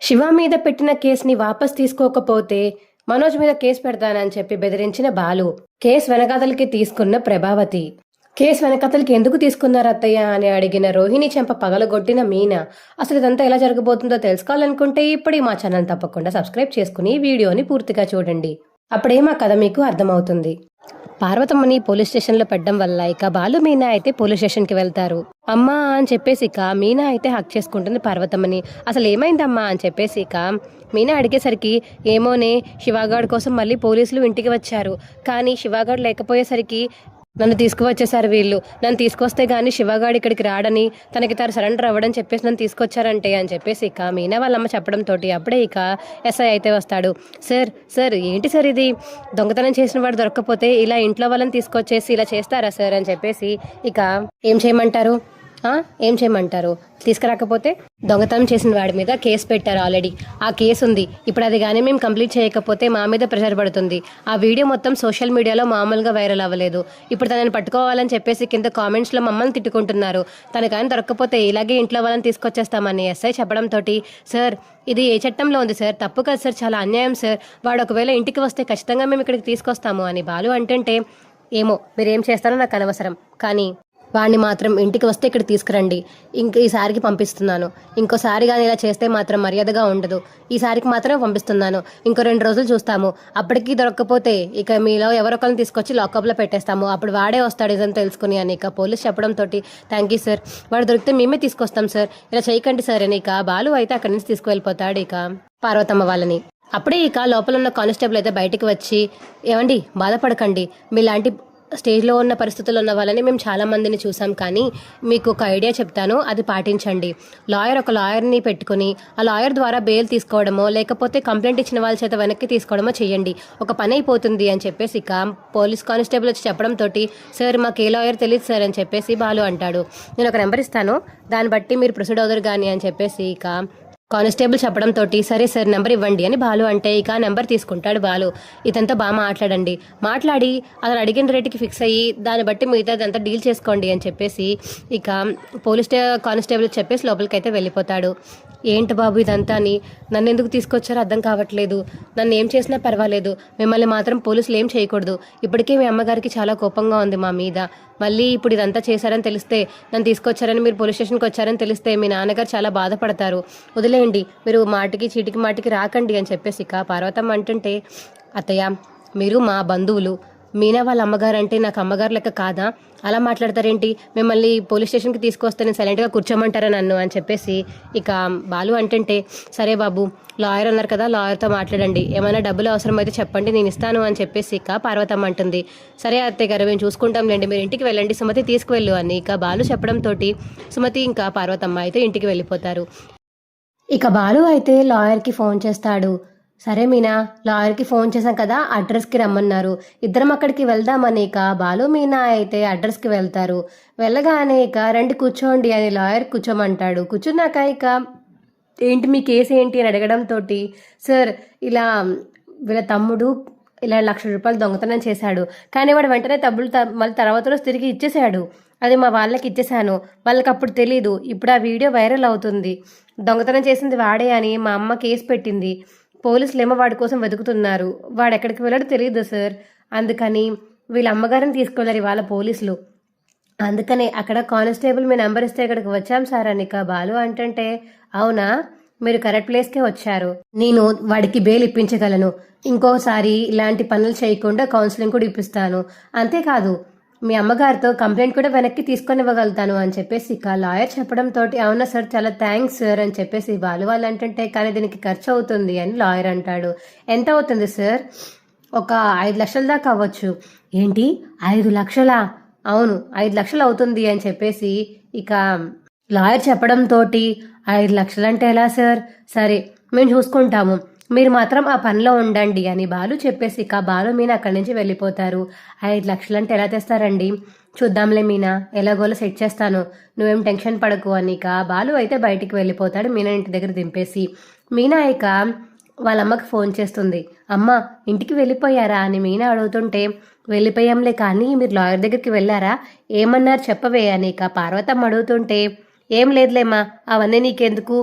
శివ మీద పెట్టిన కేసుని వాపస్ తీసుకోకపోతే మనోజ్ మీద కేసు పెడతానని చెప్పి బెదిరించిన బాలు. కేసు వెనకాతలకి తీసుకున్న ప్రభావతి. కేసు వెనకాతలకి ఎందుకు తీసుకున్నారు అత్తయ్య అని అడిగిన రోహిణి చెంప పగలగొట్టిన మీనా. అసలు ఇదంతా ఎలా జరగబోతుందో తెలుసుకోవాలనుకుంటే ఇప్పుడు మా ఛానల్ తప్పకుండా సబ్స్క్రైబ్ చేసుకుని వీడియోని పూర్తిగా చూడండి. అప్పుడే మా కథ మీకు అర్థమవుతుంది. పార్వతమ్మని పోలీస్ స్టేషన్లో పెట్టడం వల్ల ఇక బాలు మీనా అయితే పోలీస్ స్టేషన్కి వెళ్తారు. అమ్మా అని చెప్పేసి ఇక మీనా అయితే హక్ చేసుకుంటుంది పార్వతమ్మని. అసలు ఏమైందమ్మా అని చెప్పేసి ఇక మీనా అడిగేసరికి ఏమోనే, శివగాడ్ కోసం మళ్ళీ పోలీసులు ఇంటికి వచ్చారు, కానీ శివగాడ్ లేకపోయేసరికి నన్ను తీసుకువచ్చేసారు వీళ్ళు. నన్ను తీసుకొస్తే గానీ శివగాడు ఇక్కడికి రాడని, తనకి తాను సరెండర్ అవ్వడని చెప్పేసి నన్ను తీసుకొచ్చారంటే అని చెప్పేసి ఇక మీనా వాళ్ళమ్మ చెప్పడంతో అప్పుడే ఇక ఎస్ఐ అయితే వస్తాడు. సార్ సార్ ఏంటి సార్ ఇది, దొంగతనం చేసిన వాడు దొరక్కపోతే ఇలా ఇంట్లో వాళ్ళని తీసుకొచ్చేసి ఇలా చేస్తారా సార్ అని చెప్పేసి ఇక ఏం చేయమంటారు తీసుకురాకపోతే దొంగతనం చేసిన వాడి మీద కేసు పెట్టారు. ఆల్రెడీ ఆ కేసు ఉంది. ఇప్పుడు అది కానీ మేము కంప్లీట్ చేయకపోతే మా మీద ప్రెషర్ పడుతుంది. ఆ వీడియో మొత్తం సోషల్ మీడియాలో మామూలుగా వైరల్ అవ్వలేదు. ఇప్పుడు తనని పట్టుకోవాలని చెప్పేసి కింద కామెంట్స్లో మమ్మల్ని తిట్టుకుంటున్నారు. తను కానీ దొరకకపోతే ఇలాగే ఇంట్లో వాళ్ళని తీసుకొచ్చేస్తామని ఎస్ఐ చెప్పడంతో సార్ ఇది ఏ చట్టంలో ఉంది సార్, తప్పు కదా సార్, చాలా అన్యాయం సార్, వాడు ఒకవేళ ఇంటికి వస్తే ఖచ్చితంగా మేము ఇక్కడికి తీసుకొస్తాము అని బాలు అంటుంటే ఏమో మీరేం చేస్తారో నాకు అనవసరం, కానీ వాడిని మాత్రం ఇంటికి వస్తే ఇక్కడ తీసుకురండి. ఈసారికి పంపిస్తున్నాను. ఇంకోసారి కానీ ఇలా చేస్తే మాత్రం మర్యాదగా ఉండదు. ఈసారికి మాత్రం పంపిస్తున్నాను. ఇంకో 2 రోజులు చూస్తాము. అప్పటికి దొరకకపోతే ఇక మీలో ఎవరొకరిని తీసుకొచ్చి లాకప్లో పెట్టేస్తాము. అప్పుడు వాడే వస్తాడు ఇదని తెలుసుకుని అని ఇక పోలీస్ చెప్పడంతో థ్యాంక్ యూ సార్, వాడు దొరికితే మేమే తీసుకొస్తాం సార్, ఇలా చేయకండి సార్ అని ఇక బాలు అయితే అక్కడి నుంచి తీసుకువెళ్ళిపోతాడు ఇక పార్వతమ్మ వాళ్ళని. అప్పుడే ఇక లోపల ఉన్న కానిస్టేబుల్ అయితే బయటికి వచ్చి, ఏమండి బాధపడకండి, మీలాంటి స్టేజ్లో ఉన్న పరిస్థితుల్లో ఉన్న వాళ్ళని మేము చాలా మందిని చూసాం, కానీ మీకు ఒక ఐడియా చెప్తాను, అది పాటించండి. ఒక లాయర్ని పెట్టుకుని ఆ లాయర్ ద్వారా బెయిల్ తీసుకోవడమో లేకపోతే కంప్లైంట్ ఇచ్చిన వాళ్ళ చేత వెనక్కి తీసుకోవడమో చేయండి, ఒక పని అయిపోతుంది అని చెప్పేసి ఇక పోలీస్ కానిస్టేబుల్ వచ్చి చెప్పడంతో సార్ మాకు ఏ లాయర్ తెలియదు సార్ అని చెప్పేసి బాలు అంటాడు. నేను ఒక నెంబర్ ఇస్తాను, దాన్ని బట్టి మీరు ప్రొసీడ్ అవుతారు కానీ అని చెప్పేసి ఇక కానిస్టేబుల్ చెప్పడంతో సరే సార్ నెంబర్ ఇవ్వండి అని బాలు అంటే ఇక నెంబర్ తీసుకుంటాడు బాలు. ఇదంతా బాగా మాట్లాడి అతను అడిగిన రేటుకి ఫిక్స్ అయ్యి దాన్ని బట్టి మిగతాదంతా డీల్ చేసుకోండి అని చెప్పేసి ఇక పోలీస్ కానిస్టేబుల్ చెప్పేసి లోపలికి అయితే వెళ్ళిపోతాడు. ఏంటి బాబు ఇదంతా అని, నన్ను ఎందుకు తీసుకొచ్చారో అర్థం కావట్లేదు, నన్ను ఏం చేసినా పర్వాలేదు, మిమ్మల్ని మాత్రం పోలీసులు ఏం చేయకూడదు. ఇప్పటికే మీ అమ్మగారికి చాలా కోపంగా ఉంది మా మీద, మళ్ళీ ఇప్పుడు ఇదంతా చేశారని తెలిస్తే, నన్ను తీసుకొచ్చారని మీరు పోలీస్ స్టేషన్కి వచ్చారని తెలిస్తే మీ నాన్నగారు చాలా బాధపడతారు, వదిలేయండి, మీరు చీటికి మాటికి రాకండి అని చెప్పేసి ఇక పార్వతమ్మ అంటుంటే అత్తయ్య మీరు మా బంధువులు, మీనా వాళ్ళ అమ్మగారు అంటే నాకు అమ్మగారు లెక్క కాదా, అలా మాట్లాడతారేంటి, మిమ్మల్ని పోలీస్ స్టేషన్కి తీసుకొస్తే నేను సైలెంట్గా కూర్చోమంటారా నన్ను అని చెప్పేసి ఇక బాలు అంటుంటే సరే బాబు లాయర్ అన్నారు కదా, లాయర్తో మాట్లాడండి, ఏమైనా డబ్బులు అవసరమైతే చెప్పండి నేను ఇస్తాను అని చెప్పేసి ఇక పార్వతమ్మ అంటుంది. సరే అత్తయ్య గారు మేము చూసుకుంటాంలేండి, మీరు ఇంటికి వెళ్ళండి, సుమతి తీసుకువెళ్ళు అని ఇక బాలు చెప్పడంతో సుమతి ఇంకా పార్వతమ్మ అయితే ఇంటికి వెళ్ళిపోతారు. ఇక బాలు అయితే లాయర్కి ఫోన్ చేస్తాడు. సరే మీనా, లాయర్కి ఫోన్ చేశాం కదా, అడ్రస్కి రమ్మన్నారు, ఇద్దరం అక్కడికి వెళ్దామని ఇక బాలు మీనా అయితే అడ్రస్కి వెళ్తారు. వెళ్ళగానే ఇక రండి కూర్చోండి అని లాయర్ కూర్చోమంటాడు. కూర్చున్నాక ఇక ఏంటి మీ కేసు ఏంటి అని అడగడంతో సార్ ఇలా వీళ్ళ తమ్ముడు ఇలా ₹1,00,000 దొంగతనం చేశాడు, కానీ వాడు వెంటనే మళ్ళీ తర్వాత రోజు తిరిగి ఇచ్చేసాడు, అది మా వాళ్ళకి ఇచ్చేసాను, వాళ్ళకి అప్పుడు తెలీదు, ఇప్పుడు ఆ వీడియో వైరల్ అవుతుంది, దొంగతనం చేసింది వాడే అని మా అమ్మ కేసు పెట్టింది, పోలీసులు ఏమో వాడి కోసం వెతుకుతున్నారు, వాడు ఎక్కడికి వెళ్ళాడో తెలియదు సార్, అందుకని వీళ్ళ అమ్మగారిని తీసుకెళ్ళారు ఇవాళ పోలీసులు, అందుకనే అక్కడ కానిస్టేబుల్ మీ నెంబర్ ఇస్తే ఇక్కడికి వచ్చాం సార్ అని ఇక బాలు అంటుంటే అవునా, మీరు కరెక్ట్ ప్లేస్కే వచ్చారు, నేను వాడికి బెయిల్ ఇప్పించగలను, ఇంకోసారి ఇలాంటి పనులు చేయకుండా కౌన్సిలింగ్ కూడా ఇప్పిస్తాను, అంతేకాదు మీ అమ్మగారితో కంప్లైంట్ కూడా వెనక్కి తీసుకొని ఇవ్వగలుగుతాను అని చెప్పేసి ఇక లాయర్ చెప్పడంతో అవునా సార్ చాలా థ్యాంక్స్ సార్ అని చెప్పేసి బాలు వాళ్ళు అంటుంటే కానీ దీనికి ఖర్చు అవుతుంది అని లాయర్ అంటాడు. ఎంత అవుతుంది సార్, ఒక 5 లక్షల దాకా అవ్వచ్చు. ఏంటి 5 లక్షలా, అవును 5 లక్షలు అవుతుంది అని చెప్పేసి ఇక లాయర్ చెప్పడంతో 5 లక్షలంటే ఎలా సార్, సరే మేము చూసుకుంటాము, మీరు మాత్రం ఆ పనిలో ఉండండి అని బాలు చెప్పేసి ఇక బాలు మీనా అక్కడి నుంచి వెళ్ళిపోతారు. 5 లక్షలంటే ఎలా తెస్తారండి, చూద్దాంలే మీనా, ఎలాగోలా సెట్ చేస్తాను, నువ్వేం టెన్షన్ పడకు అని ఇక బాలు అయితే బయటికి వెళ్ళిపోతాడు మీనా ఇంటి దగ్గర దింపేసి. మీనా ఇక వాళ్ళ అమ్మకి ఫోన్ చేస్తుంది. అమ్మ ఇంటికి వెళ్ళిపోయారా అని మీనా అడుగుతుంటే వెళ్ళిపోయాంలే, కానీ మీరు లాయర్ దగ్గరికి వెళ్ళారా, ఏమన్నారు చెప్పవే అని ఇక పార్వతమ్మ అడుగుతుంటే ఏం లేదులేమ్మా, అవన్నీ నీకెందుకు,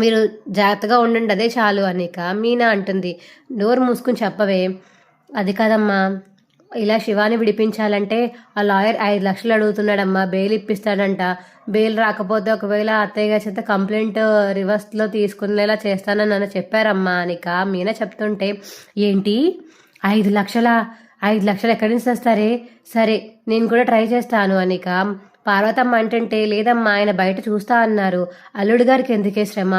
మీరు జాగ్రత్తగా ఉండండి అదే చాలు అనిక మీనా అంటుంది. నోరు మూసుకుని చెప్పవే. అది కాదమ్మా, ఇలా శివాని విడిపించాలంటే ఆ లాయర్ 5 లక్షలు అడుగుతున్నాడమ్మా, బెయిల్ ఇప్పిస్తాడంట. బెయిల్ రాకపోతే ఒకవేళ అత్తయ్య గారి చేత కంప్లైంట్ రివర్స్లో తీసుకునేలా చేస్తానని నన్ను చెప్పారమ్మా అనిక మీనా చెప్తుంటే, ఏంటి 5 లక్షలా? 5 లక్షలు ఎక్కడి నుంచి తెస్తారే? సరే నేను కూడా ట్రై చేస్తాను అనిక. పార్వతమ్మ అంటుంటే, లేదమ్మా ఆయన బయట చూస్తా అన్నారు. అల్లుడు గారికి ఎందుకే శ్రమ?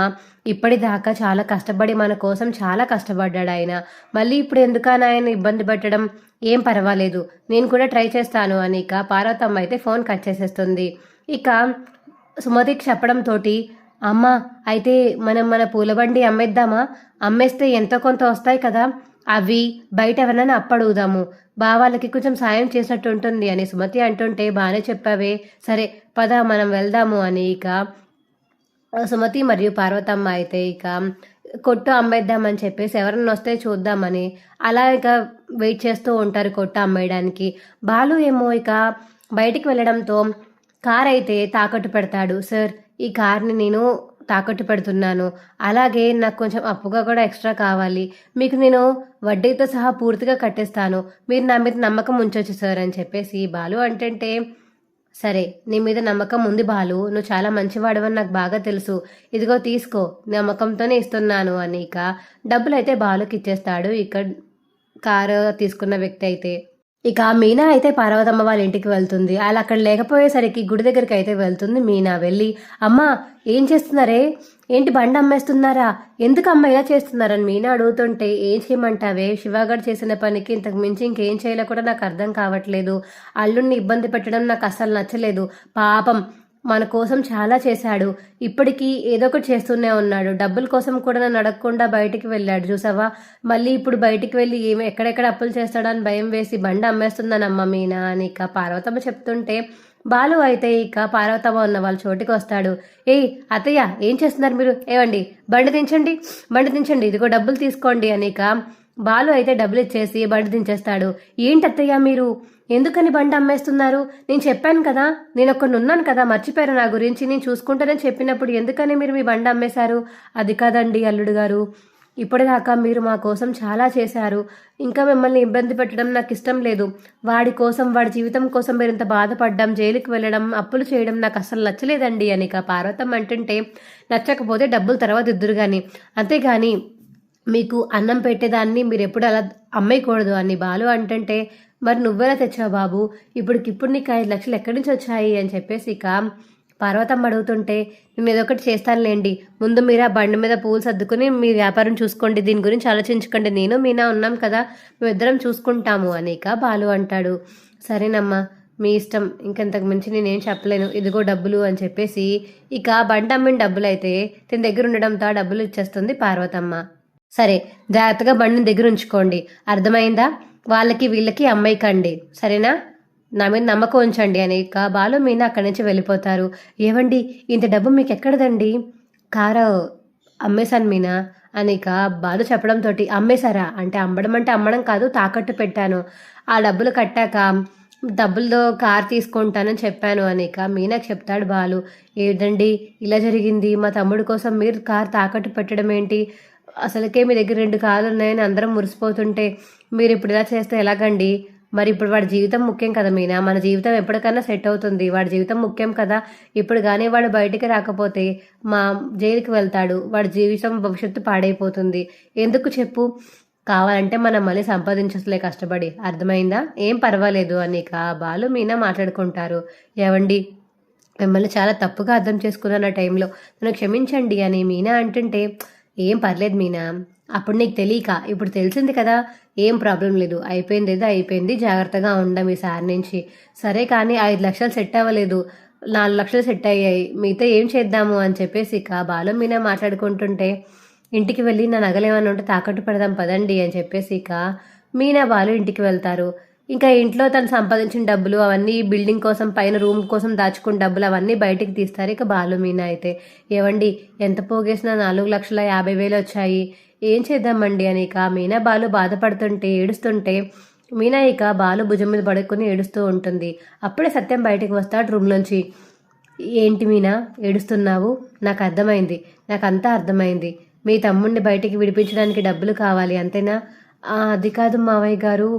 ఇప్పటిదాకా చాలా కష్టపడి మన కోసం చాలా కష్టపడ్డాడు ఆయన. మళ్ళీ ఇప్పుడు ఎందుకని ఆయన ఇబ్బంది పెట్టడం? ఏం పర్వాలేదు, నేను కూడా ట్రై చేస్తాను అని ఇక పార్వతమ్మ అయితే ఫోన్ కట్ చేసేస్తుంది. ఇక సుమతికి చెప్పడంతో, అమ్మ అయితే మనం మన పూలబండి అమ్మేద్దామా? అమ్మేస్తే ఎంతో కొంత వస్తాయి కదా, అవి బయట ఎవరైనా అప్పడుగుదాము, బావాళ్ళకి కొంచెం సాయం చేసినట్టు ఉంటుంది అని సుమతి అంటుంటే, బాగానే చెప్పావే, సరే పద మనం వెళ్దాము అని ఇక సుమతి మరియు పార్వతమ్మ అయితే ఇక కొట్టు అమ్మేద్దామని చెప్పేసి ఎవరన్నా వస్తే చూద్దామని అలా ఇక వెయిట్ చేస్తూ ఉంటారు కొట్టు అమ్మేయడానికి. బాలు ఏమో ఇక బయటికి వెళ్ళడంతో కార్ అయితే తాకట్టు పెడతాడు. సార్, ఈ కార్ని నేను తాకట్టు పెడుతున్నాను, అలాగే నాకు కొంచెం అప్పుగా కూడా ఎక్స్ట్రా కావాలి, మీకు నేను వడ్డీతో సహా పూర్తిగా కట్టేస్తాను, మీరు నా మీద నమ్మకం ఉంచొచ్చు సార్ అని చెప్పేసి బాలు అంటుంటే, సరే నీ మీద నమ్మకం ఉంది బాలు, నువ్వు చాలా మంచివాడవని నాకు బాగా తెలుసు, ఇదిగో తీసుకో, నమ్మకంతోనే ఇస్తున్నాను అని ఇక డబ్బులు అయితే బాలుకి ఇచ్చేస్తాడు ఇక కారు తీసుకున్న వ్యక్తి అయితే. ఇక మీనా అయితే పార్వతమ్మ వాళ్ళ ఇంటికి వెళ్తుంది. అలా అక్కడ లేకపోయేసరికి గుడి దగ్గరికి అయితే వెళ్తుంది మీనా. వెళ్ళి, అమ్మా ఏం చేస్తున్నారే, ఏంటి బండి అమ్మేస్తున్నారా, ఎందుకు అమ్మ ఇలా చేస్తున్నారని మీనా అడుగుతుంటే, ఏం చేయమంటావే, శివగాడు చేసిన పనికి ఇంతకు మించి ఇంకేం చేయాలో కూడా నాకు అర్థం కావట్లేదు, అల్లుడిని ఇబ్బంది పెట్టడం నాకు అసలు నచ్చలేదు, పాపం మన కోసం చాలా చేశాడు, ఇప్పటికీ ఏదో ఒకటి చేస్తూనే ఉన్నాడు, డబ్బుల కోసం కూడా నన్ను అడగకుండా బయటికి వెళ్ళాడు చూసావా, మళ్ళీ ఇప్పుడు బయటికి వెళ్ళి ఏమి ఎక్కడెక్కడ అప్పులు చేస్తాడని భయం వేసి బండి అమ్మేస్తుందనమ్మ మీనా అని ఇక పార్వతమ్మ చెప్తుంటే, బాలు అయితే ఇక పార్వతమ్మ ఉన్న వాళ్ళ చోటికి వస్తాడు. ఏయ్ అత్తయ్య, ఏం చేస్తున్నారు మీరు, ఏవండి బండి దించండి, బండి దించండి, ఇదిగో డబ్బులు తీసుకోండి అని ఇక బాలు అయితే డబ్బులు ఇచ్చేసి బండి దించేస్తాడు. ఏంటి అత్తయ్య మీరు ఎందుకని బండి అమ్మేస్తున్నారు, నేను చెప్పాను కదా, నేను ఒక్కడిని ఉన్నాను కదా, మర్చిపోయారు నా గురించి, నేను చూసుకుంటానని చెప్పినప్పుడు ఎందుకని మీరు మీ బండి అమ్మేశారు? అది కాదండి అల్లుడు గారు, ఇప్పటిదాకా మీరు మా కోసం చాలా చేశారు, ఇంకా మిమ్మల్ని ఇబ్బంది పెట్టడం నాకు ఇష్టం లేదు, వాడి కోసం, వాడి జీవితం కోసం మీరు ఇంత బాధపడ్డం, జైలుకి వెళ్ళడం, అప్పులు చేయడం నాకు అసలు నచ్చలేదండి అని ఇక పార్వతమ్మ అంటుంటే, నచ్చకపోతే డబ్బులు తర్వాత ఇద్దరు కానీ, అంతేగాని మీకు అన్నం పెట్టేదాన్ని మీరు ఎప్పుడు అలా అమ్మేయకూడదు అని బాలు అంటుంటే, మరి నువ్వెలా తెచ్చావు బాబు, ఇప్పటికిప్పుడు నీకు 5 లక్షలు ఎక్కడి నుంచి వచ్చాయి అని చెప్పేసి ఇక పార్వతమ్మ అడుగుతుంటే, నేను ఏదో ఒకటి చేస్తానులేండి, ముందు మీరు ఆ బండి మీద పూలు సర్దుకుని మీ వ్యాపారం చూసుకోండి, దీని గురించి ఆలోచించకండి, నేను మీనా ఉన్నాం కదా, మేమిద్దరం చూసుకుంటాము అని ఇక బాలు అంటాడు. సరేనమ్మా మీ ఇష్టం, ఇంకెంతకు మించి నేనేం చెప్పలేను, ఇదిగో డబ్బులు అని చెప్పేసి ఇక బండి అమ్మిన డబ్బులు అయితే తన దగ్గర ఉండడంతో ఆ డబ్బులు ఇచ్చేస్తుంది పార్వతమ్మ. సరే జాగ్రత్తగా బండిని దగ్గర ఉంచుకోండి, అర్థమైందా, వాళ్ళకి వీళ్ళకి అమ్మాయికండి, సరేనా, నా మీద నమ్మకం ఉంచండి అని ఇక బాలు మీనా అక్కడి నుంచి వెళ్ళిపోతారు. ఏవండి ఇంత డబ్బు మీకు ఎక్కడదండి, కారు అమ్మేశాను మీనా అని ఇక బాలు చెప్పడంతో, అమ్మేశారా అంటే అమ్మడం కాదు, తాకట్టు పెట్టాను, ఆ డబ్బులు కట్టాక డబ్బులతో కార్ తీసుకుంటానని చెప్పాను అని ఇక మీనాకు చెప్తాడు బాలు. ఏదండి ఇలా జరిగింది, మా తమ్ముడు కోసం మీరు కార్ తాకట్టు పెట్టడం ఏంటి, అసలుకే మీ దగ్గర 2 కార్లు ఉన్నాయని అందరం మురిసిపోతుంటే మీరు ఇప్పుడు ఇలా చేస్తే ఎలాగండి, మరి ఇప్పుడు వాడి జీవితం ముఖ్యం కదా మీనా, మన జీవితం ఎప్పటికన్నా సెట్ అవుతుంది, వాడి జీవితం ముఖ్యం కదా, ఇప్పుడు కానీ వాడు బయటికి రాకపోతే మా జైలుకి వెళ్తాడు, వాడి జీవితం భవిష్యత్తు పాడైపోతుంది, ఎందుకు చెప్పు, కావాలంటే మనం మళ్ళీ సంపాదించలే కష్టపడి, అర్థమైందా, ఏం పర్వాలేదు అని ఇక బాలు మీనా మాట్లాడుకుంటారు. ఏవండి మిమ్మల్ని చాలా తప్పుగా అర్థం చేసుకున్నాను ఆ టైంలో, నన్ను క్షమించండి అని మీనా అంటుంటే, ఏం పర్లేదు మీనా, అప్పుడు నీకు తెలియక ఇప్పుడు తెలిసింది కదా, ఏం ప్రాబ్లం లేదు, అయిపోయింది ఏదో అయిపోయింది, జాగ్రత్తగా ఉండం ఈసారి నుంచి, సరే కానీ 5 లక్షలు సెట్ అవ్వలేదు, 4 లక్షలు సెట్ అయ్యాయి, మీతో ఏం చేద్దాము అని చెప్పేసి ఇక బాలు మీనా మాట్లాడుకుంటుంటే, ఇంటికి వెళ్ళి నా నగలేమన్నా ఉంటే తాకట్టు పెడదాం పదండి అని చెప్పేసి ఇక మీనా బాలు ఇంటికి వెళ్తారు. ఇంకా ఇంట్లో తను సంపాదించిన డబ్బులు అవన్నీ బిల్డింగ్ కోసం, పైన రూమ్ కోసం దాచుకున్న డబ్బులు అవన్నీ బయటికి తీస్తారు ఇక బాలు మీనా అయితే. ఏవండి ఎంత పోగేసినా 4,50,000 వచ్చాయి, ఏం చేద్దామండి అని ఇక మీనా బాలు బాధపడుతుంటే ఏడుస్తుంటే మీనా ఇక బాలు భుజం మీద పడుకొని ఏడుస్తూ ఉంటుంది. అప్పుడే సత్యం బయటికి వస్తాడు రూమ్ నుంచి. ఏంటి మీనా ఏడుస్తున్నావు? నాకు అర్థమైంది, నాకంతా అర్థమైంది. మీ తమ్ముడిని బయటికి విడిపించడానికి డబ్బులు కావాలి అంతేనా? అది కాదు మావయ్య గారు,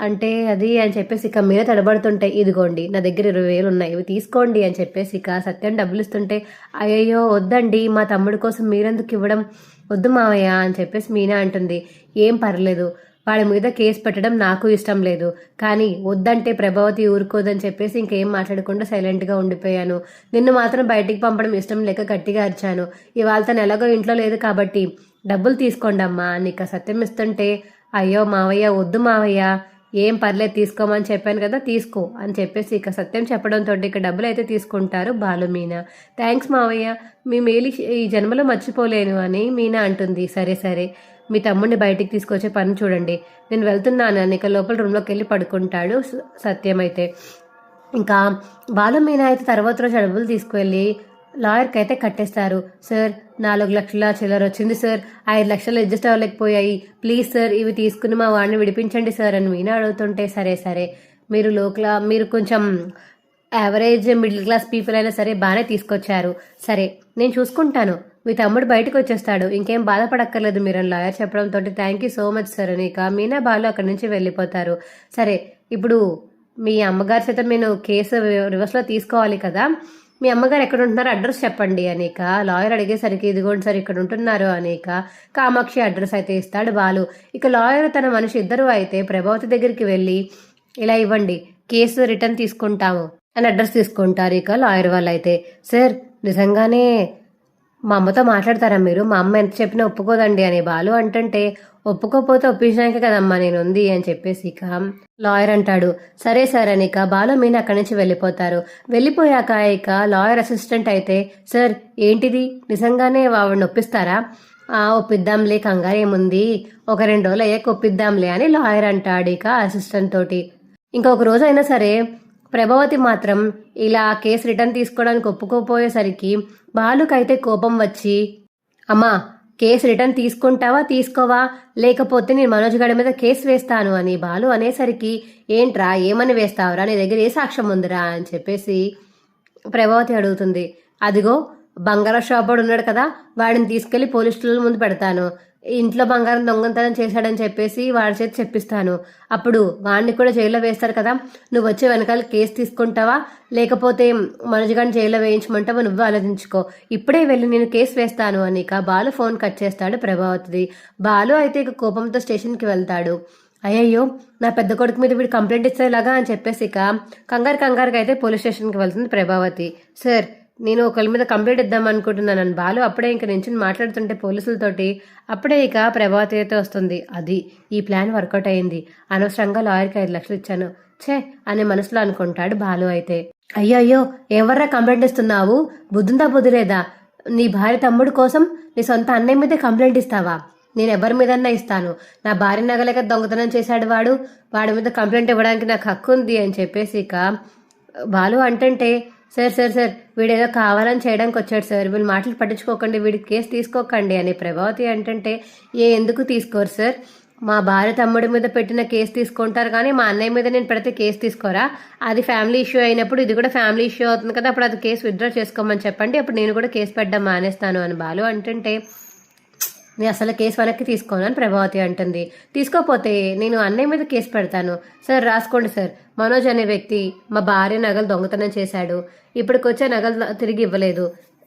అంటే అది అని చెప్పేసి ఇక మీద తడబడుతుంటాయి. ఇదిగోండి నా దగ్గర 20,000 ఉన్నాయి, ఇవి తీసుకోండి అని చెప్పేసి ఇక సత్యం డబ్బులు ఇస్తుంటే, అయ్యయ్యో వద్దండి, మా తమ్ముడి కోసం మీరెందుకు ఇవ్వడం, వద్దు మావయ్య అని చెప్పేసి మీనా అంటుంది. ఏం పర్లేదు, వాడి మీద కేసు పెట్టడం నాకు ఇష్టం లేదు, కానీ వద్దంటే ప్రభావతి ఊరుకోదని చెప్పేసి ఇంకేం మాట్లాడకుండా సైలెంట్గా ఉండిపోయాను. నిన్ను మాత్రం బయటికి పంపడం ఇష్టం లేక గట్టిగా అరిచాను. ఇవాళ తను ఎలాగో ఇంట్లో లేదు కాబట్టి డబ్బులు తీసుకోండి అమ్మా నీకు సత్యం ఇస్తుంటే, అయ్యో మావయ్య వద్దు మావయ్య, ఏం పర్లేదు తీసుకోమని చెప్పాను కదా, తీసుకో అని చెప్పేసి ఇక సత్యం చెప్పడంతో ఇక డబ్బులు అయితే తీసుకుంటారు బాలు మీనా. థ్యాంక్స్ మావయ్య, మీ మేలు ఈ జన్మలో మర్చిపోలేను అని మీనా అంటుంది. సరే సరే, మీ తమ్ముడిని బయటికి తీసుకొచ్చే పని చూడండి, నేను వెళ్తున్నాను అని ఇక లోపల రూమ్లోకి వెళ్ళి పడుకుంటాడు సత్యం అయితే. ఇంకా బాలు మీనా అయితే తర్వాత రోజు డబ్బులు తీసుకువెళ్ళి లాయర్కి అయితే కట్టేస్తారు. సార్ 4 లక్షల చిల్లర వచ్చింది సార్, 5 లక్షలు అడ్జస్ట్ అవ్వలేకపోయాయి, ప్లీజ్ సార్ ఇవి తీసుకుని మా వాడిని విడిపించండి సార్ అని మీనా అడుగుతుంటే, సరే సరే మీరు కొంచెం యావరేజ్ మిడిల్ క్లాస్ పీపుల్ అయినా సరే బాగానే తీసుకొచ్చారు, సరే నేను చూసుకుంటాను, మీ తమ్ముడు బయటకు వచ్చేస్తాడు, ఇంకేం బాధపడక్కర్లేదు మీరు లాయర్ చెప్పడంతో thank you so much sir అని ఇక మీనా బాలు అక్కడి నుంచి వెళ్ళిపోతారు. సరే ఇప్పుడు మీ అమ్మగారి చేత నేను కేసు రివర్స్లో తీసుకోవాలి కదా, మీ అమ్మగారు ఎక్కడ ఉంటున్నారో అడ్రస్ చెప్పండి అనేక లాయర్ అడిగేసరికి, ఇదిగోండి సార్ ఇక్కడ ఉంటున్నారు అనేక కామాక్షి అడ్రస్ అయితే ఇస్తాడు బాలు. ఇక లాయర్ తన మనిషి ఇద్దరు అయితే ప్రభావతి దగ్గరికి వెళ్ళి, ఇలా ఇవ్వండి కేసు రిటర్న్ తీసుకుంటాము అని అడ్రస్ తీసుకుంటారు. ఇక లాయర్ వాళ్ళు అయితే, సార్ నిజంగానే మా అమ్మతో మాట్లాడతారా మీరు, మా అమ్మ ఎంత చెప్పినా ఒప్పుకోదండి అని బాలు అంటుంటే, ఒప్పుకోకపోతే ఒప్పించడానికే కదమ్మా నేను ఉంది అని చెప్పేసి ఇక లాయర్ అంటాడు. సరే సార్ అని ఇక బాలు మీన అక్కడి నుంచి వెళ్ళిపోతారు. వెళ్ళిపోయాక ఇక లాయర్ అసిస్టెంట్ అయితే, సార్ ఏంటిది నిజంగానే వాడిని ఒప్పిస్తారా? ఒప్పిద్దాంలే, కంగారేముంది, ఒక 2 రోజులు అయ్యాక ఒప్పిద్దాంలే అని లాయర్ అంటాడు ఇక అసిస్టెంట్ తోటి. ఇంకొక రోజు అయినా సరే ప్రభావతి మాత్రం ఇలా కేసు రిటర్న్ తీసుకోవడానికి ఒప్పుకోపోయేసరికి బాలుకైతే కోపం వచ్చి, అమ్మా కేసు రిటర్న్ తీసుకుంటావా తీసుకోవా, లేకపోతే నేను మనోజ్ గడి మీద కేసు వేస్తాను అని బాలు అనేసరికి, ఏంట్రా ఏమని వేస్తావురా, నీ దగ్గర ఏ సాక్ష్యం ఉందిరా అని చెప్పేసి ప్రభావతి అడుగుతుంది. అదిగో బంగారం షాప్ వాడు ఉన్నాడు కదా, వాడిని తీసుకెళ్లి పోలీస్ స్టేషన్ ముందు పెడతాను, ఇంట్లో బంగారం దొంగతనం చేశాడని చెప్పేసి వాడి చేతి చెప్పిస్తాను, అప్పుడు వాడిని కూడా జైల్లో వేస్తారు కదా, నువ్వు వచ్చే వెనకాల కేసు తీసుకుంటావా లేకపోతే మనోజ్ గారిని జైల్లో వేయించమంటావా, నువ్వు ఆలోచించుకో, ఇప్పుడే వెళ్ళి నేను కేసు వేస్తాను అని ఇక బాలు ఫోన్ కట్ చేస్తాడు ప్రభావతిది. బాలు అయితే ఇక కోపంతో స్టేషన్కి వెళ్తాడు. అయ్యయ్యో నా పెద్ద కొడుకు మీద వీడు కంప్లైంట్ ఇచ్చేలాగా అని చెప్పేసి ఇక కంగారుగా అయితే పోలీస్ స్టేషన్కి వెళ్తుంది ప్రభావతి. సార్ నేను ఒకళ్ళ మీద కంప్లైంట్ ఇద్దాం అనుకుంటున్నాను బాలు అప్పుడే ఇంక నుంచి మాట్లాడుతుంటే పోలీసులతోటి, అప్పుడే ఇక ప్రభావతి అయితే వస్తుంది. అది ఈ ప్లాన్ వర్కౌట్ అయింది, అనవసరంగా లాయర్కి 5 లక్షలు ఇచ్చాను ఛే అని మనసులో అనుకుంటాడు బాలు అయితే. అయ్యో ఎవర్రా కంప్లైంట్ ఇస్తున్నావు, బుద్ధుందా బుద్ధి లేదా, నీ భార్య తమ్ముడు కోసం నీ సొంత అన్నయ్య మీదే కంప్లైంట్ ఇస్తావా, నేను ఎవరి మీదన్నా ఇస్తాను, నా భార్య నగలేక దొంగతనం చేశాడు వాడి మీద కంప్లైంట్ ఇవ్వడానికి నాకు హక్కు ఉంది అని చెప్పేసి ఇక బాలు అంటుంటే, సార్ వీడేదో కావాలని చేయడానికి వచ్చాడు సార్, వీళ్ళు మాటలు పట్టించుకోకండి, వీడికి కేసు తీసుకోకండి అని ప్రభావతి అంటుంటే, ఎందుకు తీసుకోరు సార్, మా భార్య తమ్ముడి మీద పెట్టిన కేసు తీసుకుంటారు కానీ మా అన్నయ్య మీద నేను పెడితే కేసు తీసుకోరా, అది ఫ్యామిలీ ఇష్యూ అయినప్పుడు ఇది కూడా ఫ్యామిలీ ఇష్యూ అవుతుంది కదా, అప్పుడు అది కేసు విత్డ్రా చేసుకోమని చెప్పండి, అప్పుడు నేను కూడా కేసు పెట్టడం మానేస్తాను అని బాలు అంటుంటే, నేను అసలు కేసు వెనక్కి తీసుకోను అని ప్రభావతి అంటుంది. తీసుకోపోతే నేను అన్నయ్య మీద కేసు పెడతాను సార్, రాసుకోండి సార్, మనోజ్ అనే వ్యక్తి మా భార్య నగలు దొంగతనం చేశాడు, ఇప్పటికొచ్చే నగలు తిరిగి ఇవ్వలేదు,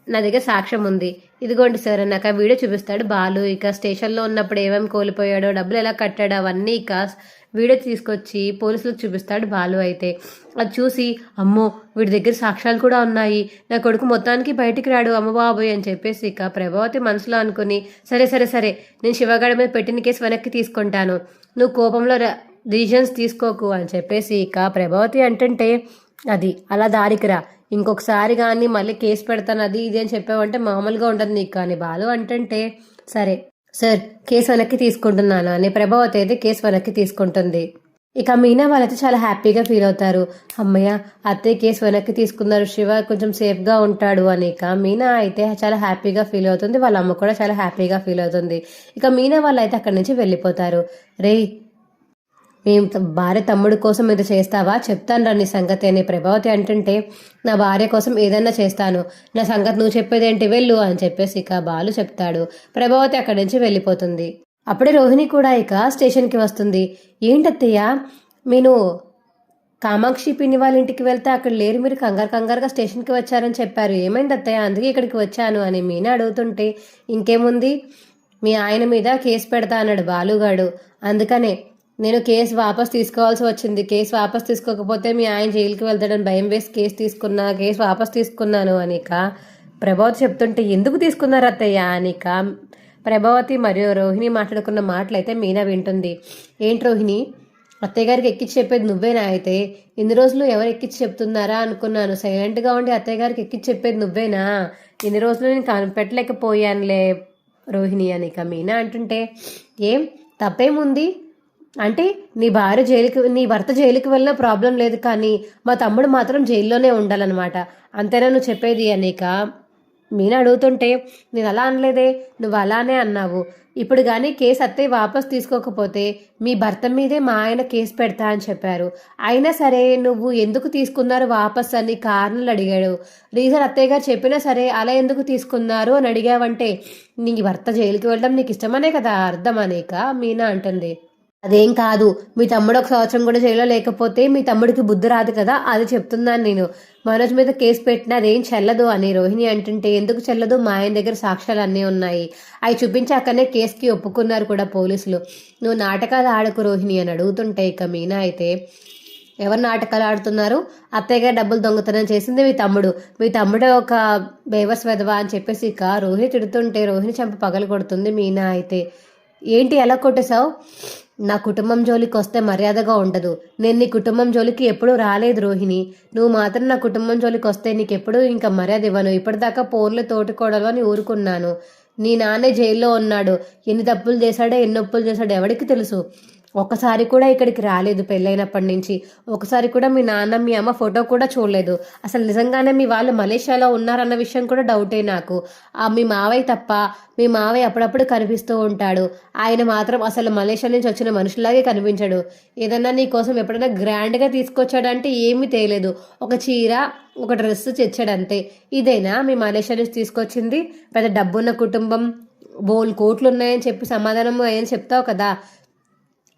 నా దగ్గర సాక్ష్యం ఉంది, ఇదిగోండి సార్ అన్నాక వీడియో చూపిస్తాడు బాలు. ఇక స్టేషన్లో ఉన్నప్పుడు ఏమేమి కోల్పోయాడో, డబ్బులు ఎలా కట్టాడో అవన్నీ ఇక వీడియో తీసుకొచ్చి పోలీసులకు చూపిస్తాడు బాలు అయితే. అది చూసి, అమ్మో వీడి దగ్గర సాక్ష్యాలు కూడా ఉన్నాయి, నా కొడుకు మొత్తానికి బయటికి రాడు అమ్మ బాబోయ్ అని చెప్పేసి ఇక ప్రభావతి మనసులో అనుకుని, సరే నేను శివగాడి మీద పెట్టిన కేసు వెనక్కి తీసుకుంటాను, నువ్వు కోపంలో డిసిజన్స్ తీసుకోకు అని చెప్పేసి ఇక ప్రభావతి అంటుంటే, అది అలా దారికి రా, ఇంకొకసారి కానీ మళ్ళీ కేసు పెడతాను అది ఇది అని చెప్పావంటే మామూలుగా ఉండదు నీకు కానీ బాలు అంటుంటే, సరే సార్ కేసు వెనక్కి తీసుకుంటున్నాను అని ప్రభావతి అయితే కేసు వెనక్కి తీసుకుంటుంది. ఇక మీనా వాళ్ళైతే చాలా హ్యాపీగా ఫీల్ అవుతారు. అమ్మయ్య అత్తయ్య కేసు వెనక్కి తీసుకున్నారు, శివ కొంచెం సేఫ్గా ఉంటాడు అని ఇక మీనా అయితే చాలా హ్యాపీగా ఫీల్ అవుతుంది, వాళ్ళ అమ్మ కూడా చాలా హ్యాపీగా ఫీల్ అవుతుంది. ఇక మీనా వాళ్ళు అయితే అక్కడి నుంచి వెళ్ళిపోతారు. రే భార్య తమ్ముడి కోసం ఇది చేస్తావా, చెప్తాను రా నీ సంగతి అని ప్రభావతి అంటుంటే, నా భార్య కోసం ఏదన్నా చేస్తాను, నా సంగతి నువ్వు చెప్పేదేంటి, వెళ్ళు అని చెప్పేసి ఇక బాలు చెప్తాడు. ప్రభావతి అక్కడి నుంచి వెళ్ళిపోతుంది. అప్పుడే రోహిణి కూడా ఇక స్టేషన్కి వస్తుంది. ఏంటత్తయ్య, నేను కామాక్షి పిన్ని వాళ్ళ ఇంటికి వెళ్తే అక్కడ లేరు, మీరు కంగారుగా స్టేషన్కి వచ్చారని చెప్పారు, ఏమైంది అత్తయ్య, అందుకే ఇక్కడికి వచ్చాను అని మీనా అడుగుతుంటే, ఇంకేముంది, మీ ఆయన మీద కేసు పెడతా అన్నాడు బాలుగాడు, అందుకనే నేను కేసు వాపస్ తీసుకోవాల్సి వచ్చింది. కేసు వాపస్ తీసుకోకపోతే మీ ఆయన జైలుకి వెళ్తాడని భయం వేసి కేసు వాపస్ తీసుకున్నాను అనిక ప్రభావతి చెప్తుంటే, ఎందుకు తీసుకున్నారు అత్తయ్య అనిక ప్రభావతి మరియు రోహిణి మాట్లాడుకున్న మాటలైతే మీనా వింటుంది. ఏంటి రోహిణి, అత్తయ్య గారికి ఎక్కించి చెప్పేది నువ్వేనా, అయితే ఇన్ని రోజులు ఎవరు ఎక్కించి చెప్తున్నారా అనుకున్నాను, సైలెంట్గా ఉండి అత్తయ్య గారికి ఎక్కించి చెప్పేది నువ్వేనా, ఇన్ని రోజులు నేను కనిపెట్టలేకపోయానులే రోహిణి అనిక మీనా అంటుంటే, ఏం తప్పేముంది అంటే నీ భర్త జైలుకి వెళ్ళినా ప్రాబ్లం లేదు, కానీ మా తమ్ముడు మాత్రం జైల్లోనే ఉండాలన్నమాట, అంతేనా నువ్వు చెప్పేది అనిక మీనా అడుగుతుంటే, నేను అలా అనలేదే, నువ్వు అలానే అన్నావు, ఇప్పుడు కానీ కేసు అత్తయ్య వాపస్ తీసుకోకపోతే మీ భర్త మీదే మా ఆయన కేసు పెడతా అని చెప్పారు, అయినా సరే నువ్వు ఎందుకు తీసుకున్నారు వాపస్ అని కారణాలు అడిగాడు, రీజన్ అత్తయ్య గారు చెప్పినా సరే అలా ఎందుకు తీసుకున్నారు అని అడిగావంటే నీ భర్త జైలుకి వెళ్ళడం నీకు ఇష్టమనే కదా అర్థం అనేక మీనా అంటుంది. అదేం కాదు, మీ తమ్ముడు ఒక సంవత్సరం కూడా జైల్లో లేకపోతే మీ తమ్ముడికి బుద్ధి రాదు కదా, అది చెప్తున్నాను నేను, మనోజ్ మీద కేసు పెట్టినా అదేం చెల్లదు అని రోహిణి అంటుంటే, ఎందుకు చెల్లదు, మా ఆయన దగ్గర సాక్ష్యాలు అన్నీ ఉన్నాయి, అవి చూపించాకనే కేసుకి ఒప్పుకున్నారు కూడా పోలీసులు, నువ్వు నాటకాలు ఆడకు రోహిణి అని అడుగుతుంటే ఇక మీనా అయితే, ఎవరు నాటకాలు ఆడుతున్నారు, అత్తయ్య గారు డబ్బులు దొంగతనం చేసింది మీ తమ్ముడే ఒక బేవర్స్ వెధవా అని చెప్పేసి ఇక రోహిణి తిడుతుంటే రోహిణి చంప పగలు కొడుతుంది మీనా అయితే. ఏంటి ఎలా కొట్టేశావు, నా కుటుంబం జోలికి వస్తే మర్యాదగా ఉండదు, నేను నీ కుటుంబం జోలికి ఎప్పుడూ రాలేదు రోహిణి, నువ్వు మాత్రం నా కుటుంబం జోలికి వస్తే నీకెప్పుడు ఇంకా మర్యాద ఇవ్వను, ఇప్పటిదాకా పోన్లు తోటికోడలు అని ఊరుకున్నాను, నీ నాన్నే జైల్లో ఉన్నాడు, ఎన్ని తప్పులు చేశాడో ఎన్ని ఒప్పులు చేశాడో ఎవరికి తెలుసు, ఒకసారి కూడా ఇక్కడికి రాలేదు పెళ్ళైనప్పటి నుంచి, ఒకసారి కూడా మీ నాన్న మీ అమ్మ ఫోటో కూడా చూడలేదు, అసలు నిజంగానే మీ వాళ్ళు మలేషియాలో ఉన్నారన్న విషయం కూడా డౌటే నాకు, మీ మావయ్య తప్ప మీ మావయ్య అప్పుడప్పుడు కనిపిస్తూ ఉంటాడు, ఆయన మాత్రం అసలు మలేషియా నుంచి వచ్చిన మనుషులాగే కనిపించాడు, ఏదన్నా నీ కోసం ఎప్పుడైనా గ్రాండ్గా తీసుకొచ్చాడంటే ఏమీ తేలేదు, ఒక చీర ఒక డ్రెస్ తెచ్చాడంతే, ఇదేనా మీ మలేషియా నుంచి తీసుకొచ్చింది, పెద్ద డబ్బున్న కుటుంబం, బోల్ కోట్లు ఉన్నాయని చెప్పి సమాధానం అని చెప్తావు కదా,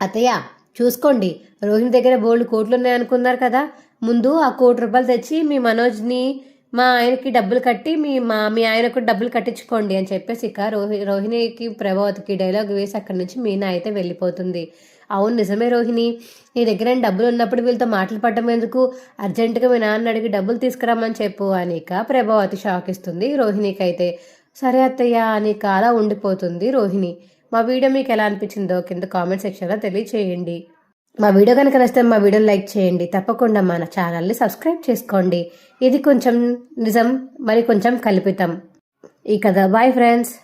అత్తయ్య చూసుకోండి, రోహిణి దగ్గర బోల్డ్ కోట్లు ఉన్నాయనుకున్నారు కదా, ముందు ఆ ₹1,00,00,000 తెచ్చి మీ మనోజ్ని మా ఆయనకి డబ్బులు కట్టి మీ ఆయనకు డబ్బులు కట్టించుకోండి అని చెప్పేసి ఇక రోహిణికి ప్రభావతికి డైలాగ్ వేసి అక్కడి నుంచి మీనా అయితే వెళ్ళిపోతుంది. అవును నిజమే రోహిణి, నీ దగ్గర డబ్బులు ఉన్నప్పుడు వీళ్ళతో మాటలు పడడం ఎందుకు, అర్జెంటుగా మీ నాన్న అడిగి డబ్బులు తీసుకురమ్మని చెప్పు అని ఇక ప్రభావతి షాక్ ఇస్తుంది రోహిణికి అయితే. సరే అత్తయ్య అని అలా ఉండిపోతుంది రోహిణి. మా వీడియో మీకు ఎలా అనిపించిందో కింద కామెంట్ సెక్షన్లో తెలియచేయండి. మా వీడియో కనుక నచ్చితే మా వీడియోని లైక్ చేయండి, తప్పకుండా మన ఛానల్ని సబ్స్క్రైబ్ చేసుకోండి. ఇది కొంచెం నిజం మరి కొంచెం కల్పితం ఈ కథ. Boy friends.